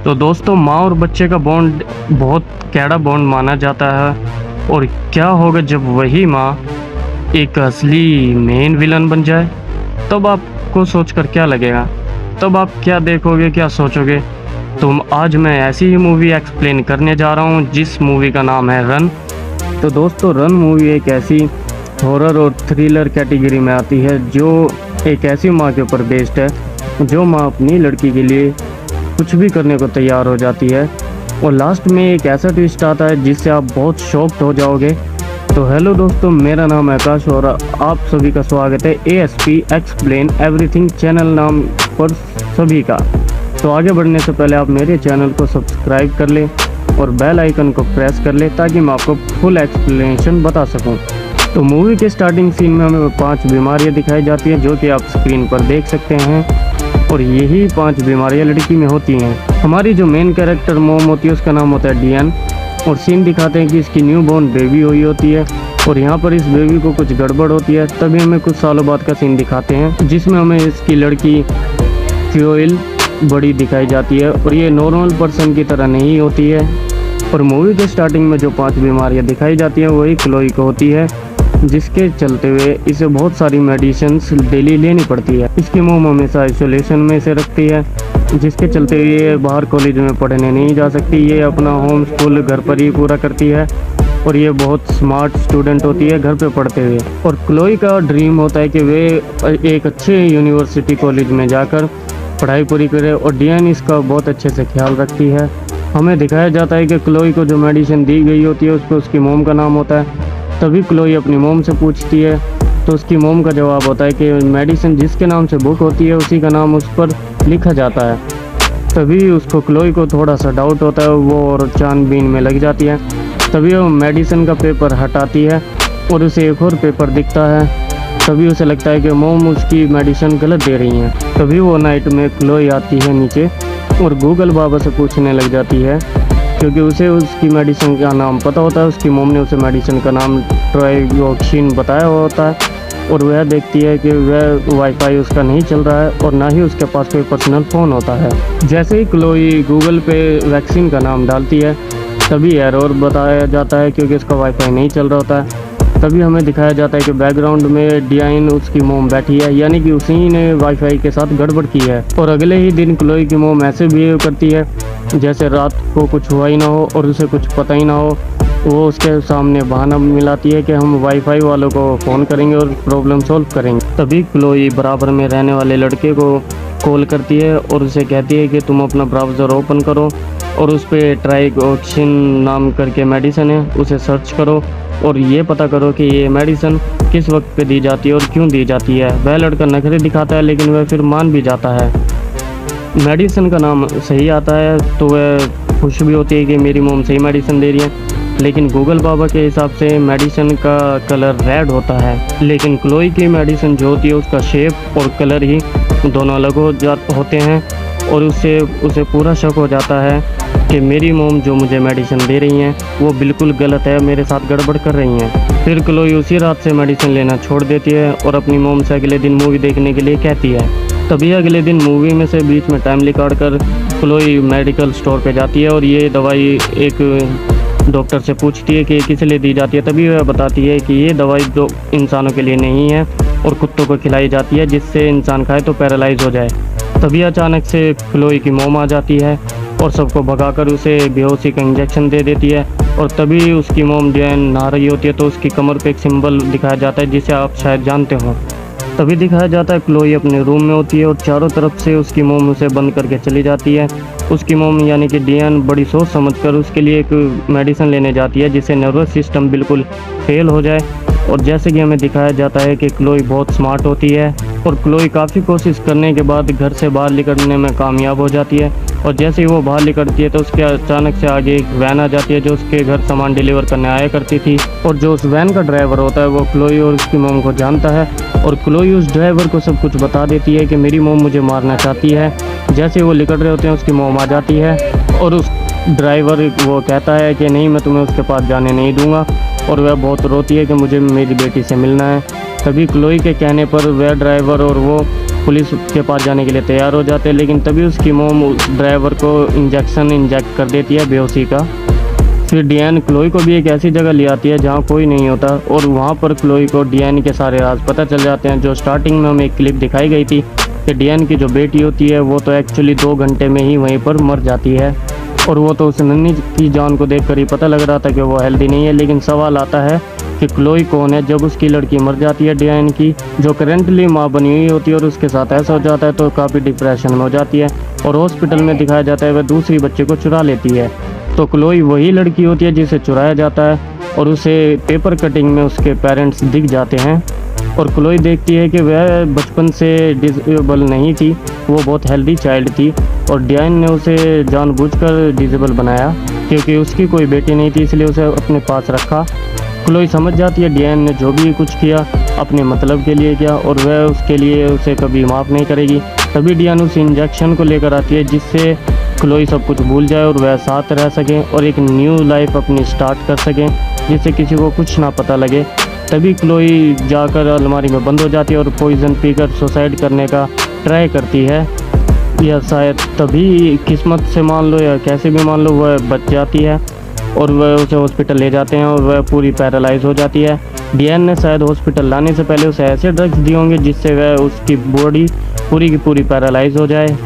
तो दोस्तों, माँ और बच्चे का बॉन्ड बहुत कैड़ा बॉन्ड माना जाता है। और क्या होगा जब वही माँ एक असली मेन विलन बन जाए? तब आपको सोचकर क्या लगेगा? तब आप क्या देखोगे, क्या सोचोगे? तो आज मैं ऐसी ही मूवी एक्सप्लेन करने जा रहा हूँ जिस मूवी का नाम है रन। तो दोस्तों, रन मूवी एक ऐसी हॉरर और थ्रिलर कैटेगरी में आती है जो एक ऐसी माँ के ऊपर बेस्ड है जो माँ अपनी लड़की के लिए कुछ भी करने को तैयार हो जाती है। और लास्ट में एक ऐसा ट्विस्ट आता है जिससे आप बहुत शॉक्ड हो जाओगे। तो हेलो दोस्तों, मेरा नाम है आकाश और आप सभी का स्वागत है ASP एक्सप्लेन एवरीथिंग चैनल नाम पर सभी का। तो आगे बढ़ने से पहले आप मेरे चैनल को सब्सक्राइब कर लें और बेल आइकन को प्रेस कर लें ताकि मैं आपको फुल एक्सप्लेनेशन बता सकूं। तो मूवी के स्टार्टिंग सीन में हमें 5 बीमारियां दिखाई जाती हैं जो कि आप स्क्रीन पर देख सकते हैं। और यही 5 बीमारियां लड़की में होती हैं। हमारी जो मेन कैरेक्टर मोम होती है उसका नाम होता है डियन। और सीन दिखाते हैं कि इसकी न्यू बॉर्न बेबी हुई होती है और यहाँ पर इस बेबी को कुछ गड़बड़ होती है। तभी हमें कुछ सालों बाद का सीन दिखाते हैं जिसमें हमें इसकी लड़की क्योइल बड़ी दिखाई जाती है और ये नॉर्मल पर्सन की तरह नहीं होती है। और मूवी के स्टार्टिंग में जो 5 बीमारियां दिखाई जाती हैं वही क्लोई को होती है, जिसके चलते हुए इसे बहुत सारी मेडिसिन्स डेली लेनी पड़ती है। इसकी मोम हमेशा आइसोलेशन में से रखती है जिसके चलते ये बाहर कॉलेज में पढ़ने नहीं जा सकती। ये अपना होम स्कूल घर पर ही पूरा करती है और ये बहुत स्मार्ट स्टूडेंट होती है घर पे पढ़ते हुए। और क्लोई का ड्रीम होता है कि वे एक अच्छे यूनिवर्सिटी कॉलेज में जाकर पढ़ाई पूरी करे और डियन इसका बहुत अच्छे से ख्याल रखती है। हमें दिखाया जाता है कि क्लोई को जो मेडिसिन दी गई होती है उसको उसकी मोम का नाम होता है। तभी क्लोई अपनी मोम से पूछती है तो उसकी मोम का जवाब होता है कि मेडिसिन जिसके नाम से बुक होती है उसी का नाम उस पर लिखा जाता है। तभी उसको क्लोई को थोड़ा सा डाउट होता है, वो और छानबीन में लग जाती है। तभी वो मेडिसिन का पेपर हटाती है और उसे एक और पेपर दिखता है। तभी उसे लगता है कि मोम उसकी मेडिसिन गलत दे रही हैं। तभी वो नाइट में क्लोई आती है नीचे और गूगल बाबा से पूछने लग जाती है क्योंकि उसे उसकी मेडिसिन का नाम पता होता है। उसकी मोम ने उसे मेडिसिन का नाम ट्राइग्लोक्सिन बताया होता है और वह देखती है कि वह वाईफाई उसका नहीं चल रहा है और ना ही उसके पास कोई पर्सनल फ़ोन होता है। जैसे ही क्लोई गूगल पे वैक्सीन का नाम डालती है तभी एरर बताया जाता है क्योंकि उसका वाईफाई नहीं चल रहा होता है। तभी हमें दिखाया जाता है कि बैकग्राउंड में डियाइन उसकी मोम बैठी है, यानी कि उसी ने वाईफाई के साथ गड़बड़ की है। और अगले ही दिन क्लोई की मोम ऐसे बिहेव करती है जैसे रात को कुछ हुआ ही ना हो और उसे कुछ पता ही ना हो। वो उसके सामने बहाना मिलाती है कि हम वाईफाई वालों को फ़ोन करेंगे और प्रॉब्लम सॉल्व करेंगे। तभी क्लोई बराबर में रहने वाले लड़के को कॉल करती है और उसे कहती है कि तुम अपना ब्राउज़र ओपन करो और उस पर ट्राइग्लोक्सिन नाम करके मेडिसिन है उसे सर्च करो और ये पता करो कि ये मेडिसिन किस वक्त पे दी जाती है और क्यों दी जाती है। वह लड़का नखरे दिखाता है लेकिन वह फिर मान भी जाता है। मेडिसिन का नाम सही आता है तो वह खुश भी होती है कि मेरी मोम सही मेडिसिन दे रही है। लेकिन गूगल बाबा के हिसाब से मेडिसिन का कलर रेड होता है, लेकिन क्लोई की मेडिसिन जो होती है उसका शेप और कलर ही दोनों अलग होते हैं और उसे पूरा शक हो जाता है कि मेरी मोम जो मुझे मेडिसिन दे रही हैं वो बिल्कुल गलत है, मेरे साथ गड़बड़ कर रही हैं। फिर क्लोई उसी रात से मेडिसिन लेना छोड़ देती है और अपनी मोम से अगले दिन मूवी देखने के लिए कहती है। तभी अगले दिन मूवी में से बीच में टाइम निकाल कर क्लोई मेडिकल स्टोर पे जाती है और ये दवाई एक डॉक्टर से पूछती है कि किस लिए दी जाती है। तभी वह बताती है कि ये दवाई जो इंसानों के लिए नहीं है और कुत्तों को खिलाई जाती है जिससे इंसान खाए तो पैरालाइज हो जाए। तभी अचानक से क्लोई की मोम आ जाती है और सबको भगाकर उसे बेहोशी का इंजेक्शन दे देती है। और तभी उसकी मोम डियन नहा रही होती है तो उसकी कमर पे एक सिंबल दिखाया जाता है जिसे आप शायद जानते हो। तभी दिखाया जाता है क्लोई अपने रूम में होती है और चारों तरफ से उसकी मोम उसे बंद करके चली जाती है। उसकी मोम यानी कि डियन बड़ी सोच समझकर उसके लिए एक मेडिसिन लेने जाती है जिससे नर्वस सिस्टम बिल्कुल फेल हो जाए। और जैसे कि हमें दिखाया जाता है कि क्लोई बहुत स्मार्ट होती है और क्लोई काफ़ी कोशिश करने के बाद घर से बाहर निकलने में कामयाब हो जाती है। और जैसे ही वो बाहर निकलती है तो उसके अचानक से आगे एक वैन आ जाती है जो उसके घर सामान डिलीवर करने आया करती थी। और जो उस वैन का ड्राइवर होता है वो क्लोई और उसकी मोम को जानता है और क्लोई उस ड्राइवर को सब कुछ बता देती है कि मेरी मोम मुझे मारना चाहती है। जैसे वो निकल रहे होते हैं उसकी मोम आ जाती है और उस ड्राइवर वो कहता है कि नहीं, मैं तुम्हें उसके पास जाने नहीं दूंगा। और वह बहुत रोती है कि मुझे मेरी बेटी से मिलना है। तभी क्लोई के कहने पर वह ड्राइवर और वो पुलिस के पास जाने के लिए तैयार हो जाते हैं, लेकिन तभी उसकी मोम उस ड्राइवर को इंजेक्शन इंजेक्ट कर देती है बेहोशी का। फिर डियान क्लोई को भी एक ऐसी जगह ले आती है जहाँ कोई नहीं होता, और वहाँ पर क्लोई को डियान के सारे राज पता चल जाते हैं। जो स्टार्टिंग में हमें एक क्लिप दिखाई गई थी कि डियान की जो बेटी होती है वो तो एक्चुअली 2 घंटे में ही वहीं पर मर जाती है, और वो तो उस नन्ही की जान को देखकर ही पता लग रहा था कि वो हेल्दी नहीं है। लेकिन सवाल आता है कि क्लोई कौन है जब उसकी लड़की मर जाती है डियान की, जो करेंटली माँ बनी हुई होती है, और उसके साथ ऐसा हो जाता है तो काफ़ी डिप्रेशन में हो जाती है, और हॉस्पिटल में दिखाया जाता है वह दूसरी बच्चे को चुरा लेती है। तो क्लोई वही लड़की होती है जिसे चुराया जाता है, और उसे पेपर कटिंग में उसके पेरेंट्स दिख जाते हैं, और क्लोई देखती है कि वह बचपन से डिसेबल नहीं थी, वो बहुत हेल्दी चाइल्ड थी, और डियान ने उसे जानबूझकर डिसेबल बनाया क्योंकि उसकी कोई बेटी नहीं थी, इसलिए उसे अपने पास रखा। क्लोई समझ जाती है डियान ने जो भी कुछ किया अपने मतलब के लिए किया, और वह उसके लिए उसे कभी माफ़ नहीं करेगी। तभी डियान उस इंजेक्शन को लेकर आती है जिससे क्लोई सब कुछ भूल जाए और वह साथ रह सकें और एक न्यू लाइफ अपनी स्टार्ट कर सकें, जिससे किसी को कुछ ना पता लगे। तभी क्लोई जाकर अलमारी में बंद हो जाती है और पॉइजन पीकर सुसाइड करने का ट्राई करती है, या शायद तभी किस्मत से मान लो या कैसे भी मान लो वह बच जाती है, और वह उसे हॉस्पिटल ले जाते हैं और वह पूरी पैरालाइज हो जाती है। डियान ने शायद हॉस्पिटल लाने से पहले उसे ऐसे ड्रग्स दिए होंगे जिससे वह उसकी बॉडी पूरी की पूरी पैरालाइज हो जाए।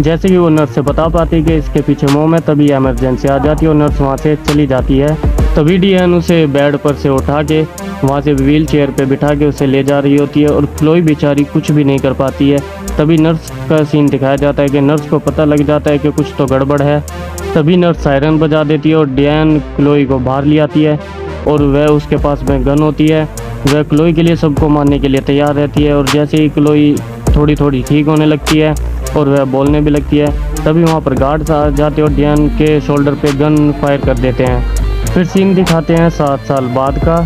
जैसे कि वो नर्स से बता पाती कि इसके पीछे मोम है, तभी इमरजेंसी आ जाती है और नर्स वहाँ से चली जाती है। तभी डियान उसे बेड पर से उठा के वहाँ से व्हील चेयर पर बिठा के उसे ले जा रही होती है, और क्लोई बेचारी कुछ भी नहीं कर पाती है। तभी नर्स का सीन दिखाया जाता है कि नर्स को पता लग जाता है कि कुछ तो गड़बड़ है। तभी नर्स सायरन बजा देती है और डियान क्लोई को बाहर ले आती है, और वह उसके पास में गन होती है। वह क्लोई के लिए सबको मारने के लिए तैयार रहती है, और जैसे ही क्लोई थोड़ी थोड़ी ठीक होने लगती है और वह बोलने भी लगती है, तभी वहाँ पर गार्ड्स आ जाते हैं और डियान के शोल्डर पे गन फायर कर देते हैं। फिर सीन दिखाते हैं 7 साल बाद का,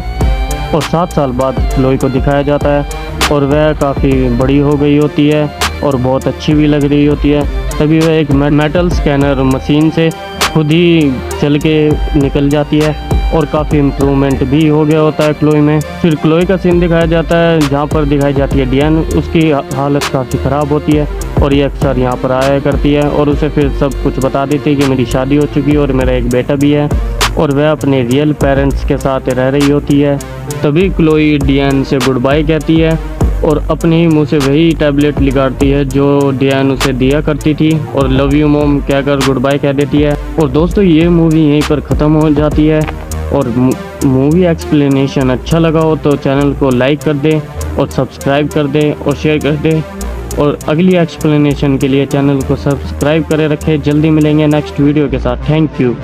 और 7 साल बाद क्लोई को दिखाया जाता है, और वह काफ़ी बड़ी हो गई होती है और बहुत अच्छी भी लग रही होती है। तभी वह एक मेटल स्कैनर मशीन से खुद ही चल के निकल जाती है, और काफ़ी इम्प्रूवमेंट भी हो गया होता है क्लोई में। फिर क्लोई का सीन दिखाया जाता है जहाँ पर दिखाई जाती है डियान, उसकी हालत काफ़ी ख़राब होती है, और ये अक्सर यहाँ पर आया करती है, और उसे फिर सब कुछ बता देती है कि मेरी शादी हो चुकी है और मेरा एक बेटा भी है, और वह अपने रियल पेरेंट्स के साथ रह रही होती है। तभी क्लोई डियान से गुड बाय कहती है, और अपने ही मुंह से वही टैबलेट निकालती है जो डियान उसे दिया करती थी, और लव यू मॉम कहकर गुड बाय कह देती है। और दोस्तों ये मूवी यहीं पर ख़त्म हो जाती है, और मूवी एक्सप्लेनेशन अच्छा लगा हो तो चैनल को लाइक कर दें और सब्सक्राइब कर दें और शेयर कर दें, और अगली एक्सप्लेनेशन के लिए चैनल को सब्सक्राइब करे रखें। जल्दी मिलेंगे नेक्स्ट वीडियो के साथ। Thank you.